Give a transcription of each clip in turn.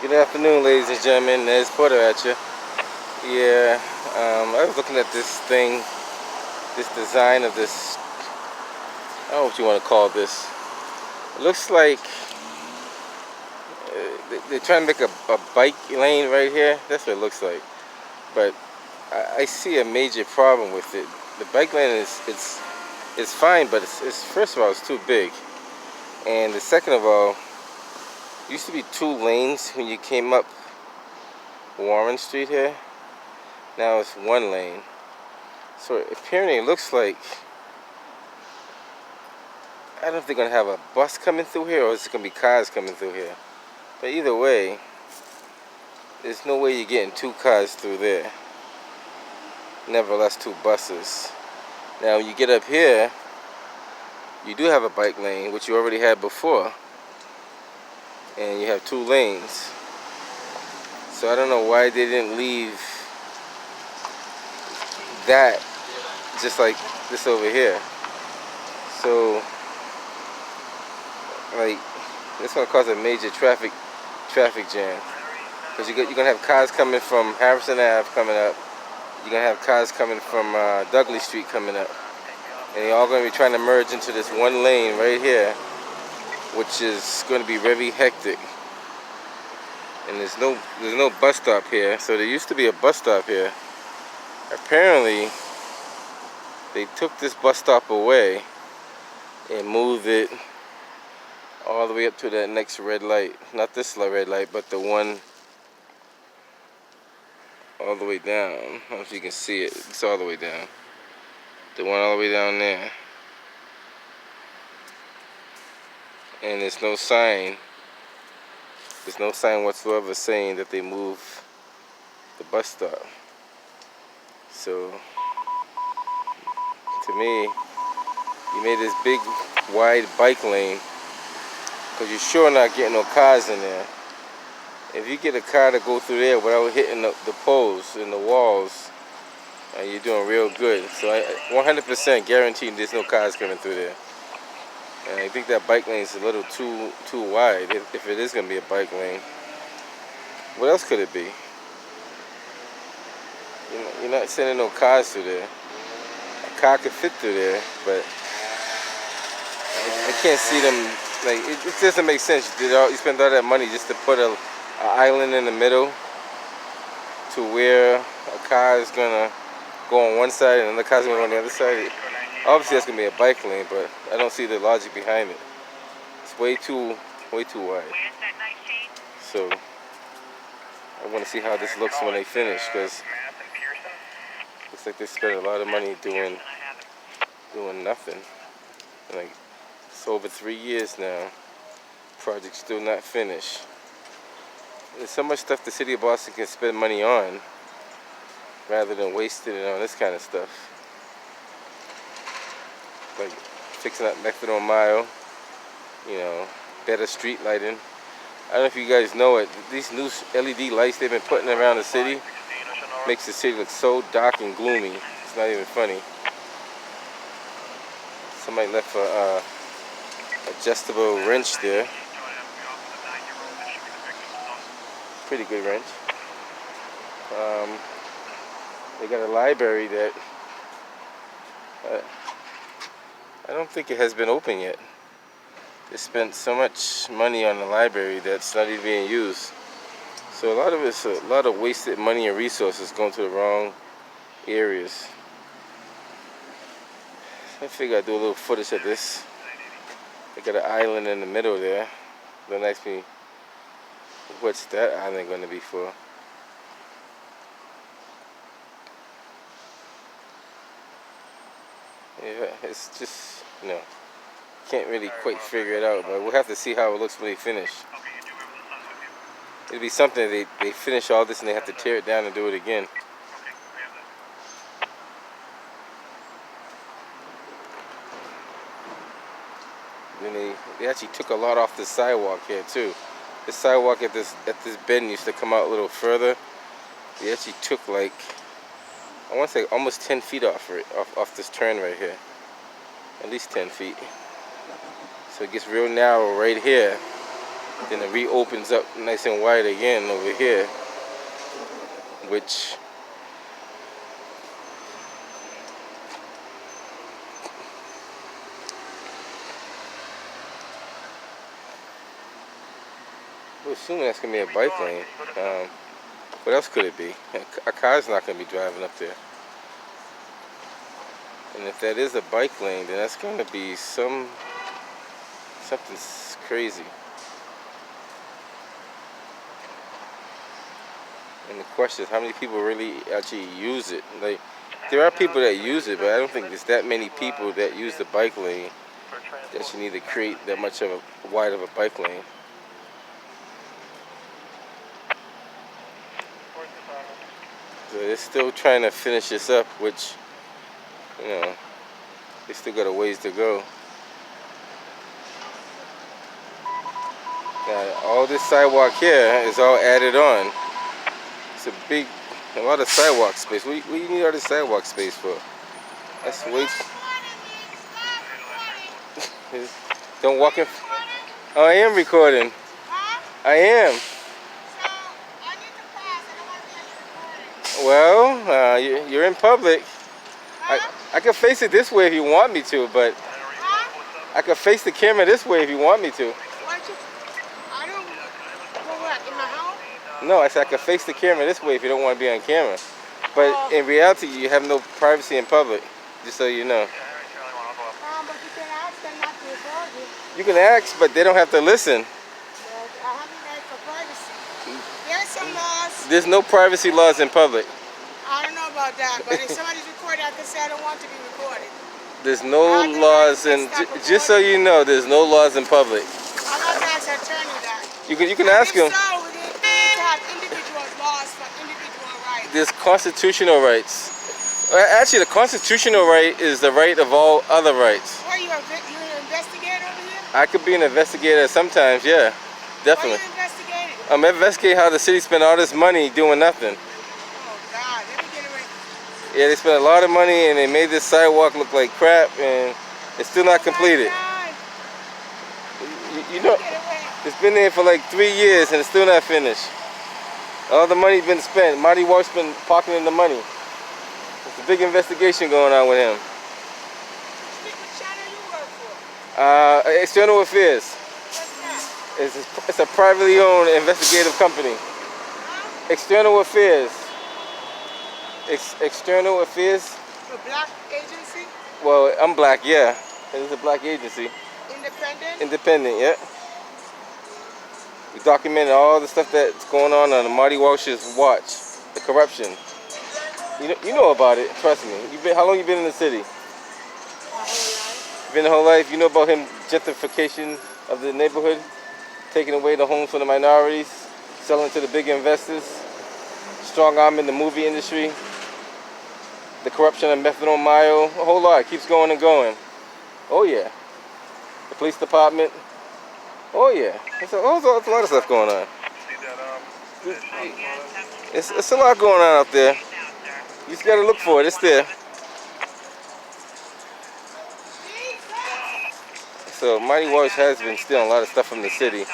Good afternoon, ladies and gentlemen. There's Porter at you. Yeah, I was looking at this thing, this design of this. I don't know what you want to call this. It looks like they're trying to make a bike lane right here. That's what it looks like. But I see a major problem with it. The bike lane it's fine, but it's first of all it's too big, and the second of all, it used to be 2 lanes when you came up Warren Street here. Now it's 1 lane. So apparently it looks like, I don't know if they're going to have a bus coming through here or is it going to be cars coming through here. But either way, there's no way you're getting 2 cars through there. Nevertheless, 2 buses. Now when you get up here, you do have a bike lane, which you already had before. And you have 2 lanes. So I don't know why they didn't leave that just like this over here. So, like, it's gonna cause a major traffic jam, because you're gonna have cars coming from Harrison Ave coming up. You're gonna have cars coming from Dudley Street coming up, and they're all gonna be trying to merge into this 1 lane right here, which is going to be very hectic. And there's no bus stop here. So there used to be a bus stop here. Apparently, they took this bus stop away and moved it all the way up to that next red light. Not this red light, but the one all the way down. I don't know if you can see it. It's all the way down. The one all the way down there. And there's no sign. There's no sign whatsoever saying that they moved the bus stop. So, to me, you made this big, wide bike lane because you're sure not getting no cars in there. If you get a car to go through there without hitting the poles and the walls, you're doing real good. So I 100% guarantee there's no cars coming through there. And I think that bike lane is a little too wide, if it is going to be a bike lane. What else could it be? You're not sending no cars through there. A car could fit through there, but I can't see them. Like, it doesn't make sense. You spend all that money just to put an island in the middle to where a car is gonna go on one side and another car's gonna go on the other side. Obviously, that's gonna be a bike lane, but I don't see the logic behind it. It's way too wide. So I want to see how this looks when they finish, because looks like they spent a lot of money doing nothing. Like, it's over 3 years now. Project still not finished. There's so much stuff the city of Boston can spend money on rather than wasting it on this kind of stuff. Like fixing up Methadone Mile, better street lighting. I don't know if you guys know it. These new LED lights they've been putting around the city makes the city look so dark and gloomy. It's not even funny. Somebody left a adjustable wrench there. Pretty good wrench. They got a library that I don't think it has been open yet. They spent so much money on the library that's not even being used. So a lot of it's a lot of wasted money and resources going to the wrong areas. I figure I'd do a little footage of this. They got an island in the middle there. Don't ask me what's that island going to be for. Yeah, it's just, can't really quite figure it out, but we'll have to see how it looks when they finish. It'd be something they finish all this and they have to tear it down and do it again. Then they actually took a lot off the sidewalk here too. The sidewalk at this bend used to come out a little further. They actually took, like, I want to say almost 10 feet off this turn right here. At least 10 feet. So it gets real narrow right here. Then it reopens up nice and wide again over here, which we're assuming that's gonna be a bike lane. What else could it be? A car's not gonna be driving up there. And if that is a bike lane, then that's gonna be something crazy. And the question is, how many people really actually use it? Like, there are people that use it, but I don't think there's that many people that use the bike lane that you need to create that much of a wide of a bike lane. So they're still trying to finish this up, which, you know, they still got a ways to go. Now, all this sidewalk here is all added on. It's a lot of sidewalk space. What do you need all this sidewalk space for? That's way. Don't walk in. Oh, I am recording. I am. Well, you're in public. I can face it this way if you want me to, but I can face the camera this way if you want me to. I don't go what, in my house? No, I said I can face the camera this way if you don't want to be on camera. But in reality, you have no privacy in public, just so you know. But you can ask them not to record you. You can ask, but they don't have to listen. I haven't asked for privacy. There's some laws. There's no privacy laws in public. I don't know about that, but if somebody's recording, I can say I don't want to be recorded. There's no laws in, just so you know, there's no laws in public. I'm not going to ask the attorney that. You can ask him. So, we need to have individual laws for individual rights. There's constitutional rights. Actually, the constitutional right is the right of all other rights. What, you're an investigator over here? I could be an investigator sometimes, yeah, definitely. What are you investigating? I'm investigating how the city spent all this money doing nothing. Oh, God. Let me get it right. Yeah, they spent a lot of money and they made this sidewalk look like crap, and it's still not completed. You know, it's been there for like 3 years and it's still not finished. All the money's been spent. Marty Walsh's been pocketing the money. There's a big investigation going on with him. What channel you work for? External Affairs. What's that? It's a privately owned investigative company. Huh? External Affairs. External Affairs. A black agency? Well, I'm black, yeah. It's a black agency. Independent? Independent, yeah. We documented all the stuff that's going on the Marty Walsh's watch, the corruption. You know about it, trust me. How long you been in the city? My whole life. Been the whole life. You know about him gentrification of the neighborhood, taking away the homes from the minorities, selling to the big investors, strong arm in the movie industry, the corruption of Methadone Mayo, a whole lot. It keeps going and going. Oh yeah. The police department. Oh yeah. There's a lot of stuff going on. It's a lot going on out there. You just gotta look for it. It's there. So Marty Walsh has been stealing a lot of stuff from the city.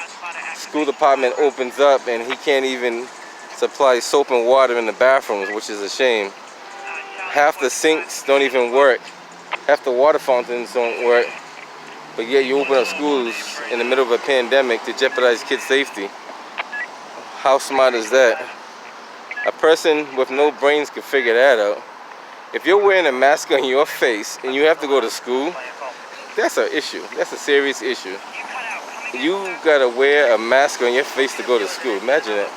School department opens up and he can't even supply soap and water in the bathrooms, which is a shame. Half the sinks don't even work. Half the water fountains don't work. But yet you open up schools in the middle of a pandemic to jeopardize kids' safety. How smart is that? A person with no brains can figure that out. If you're wearing a mask on your face and you have to go to school, that's an issue. That's a serious issue. You gotta wear a mask on your face to go to school. Imagine that.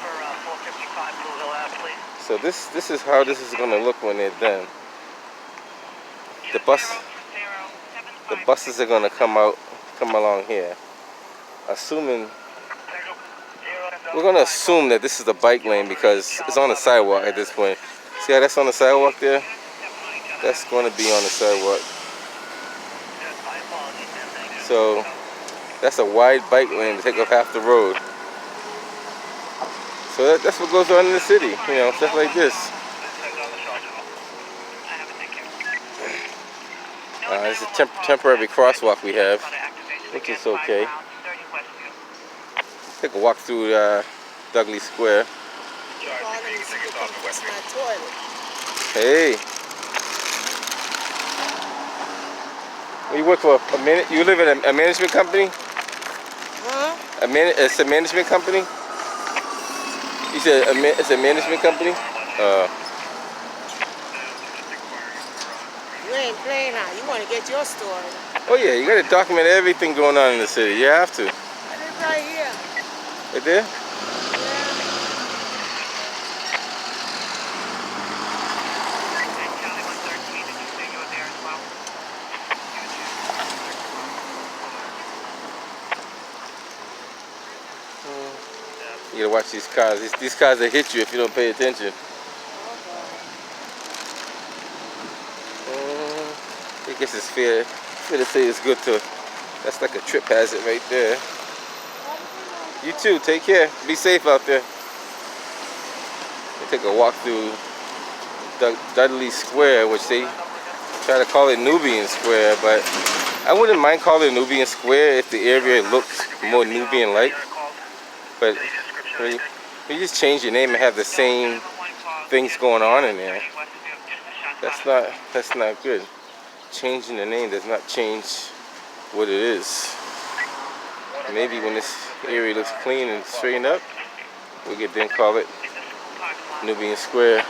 So this is how this is gonna look when they're done. The buses are gonna come along here. We're gonna assume that this is the bike lane because it's on the sidewalk at this point. See how that's on the sidewalk there? That's gonna be on the sidewalk. So that's a wide bike lane to take up half the road. So that's what goes on in the city, you know, stuff like this. It's a temporary crosswalk we have, which is okay. Take a walk through Dudley Square. Call them and see if they can fix my toilet. Hey. You work for a minute? You live in a management company? Huh? It's a management company? You said it's a management company? You ain't playing now. You want to get your story. Oh yeah, you gotta document everything going on in the city. You have to. I live right here. Right there? Yeah. You gotta watch these cars. These cars that hit you if you don't pay attention. I guess it's fair to say it's good to. That's like a trip hazard right there. You too. Take care. Be safe out there. Take a walk through Dudley Square, which they try to call it Nubian Square, but I wouldn't mind calling it Nubian Square if the area looked more Nubian-like. But when you just change your name and have the same things going on in there, that's not good. Changing the name does not change what it is. Maybe when this area looks clean and straightened up, we could then call it Nubian Square.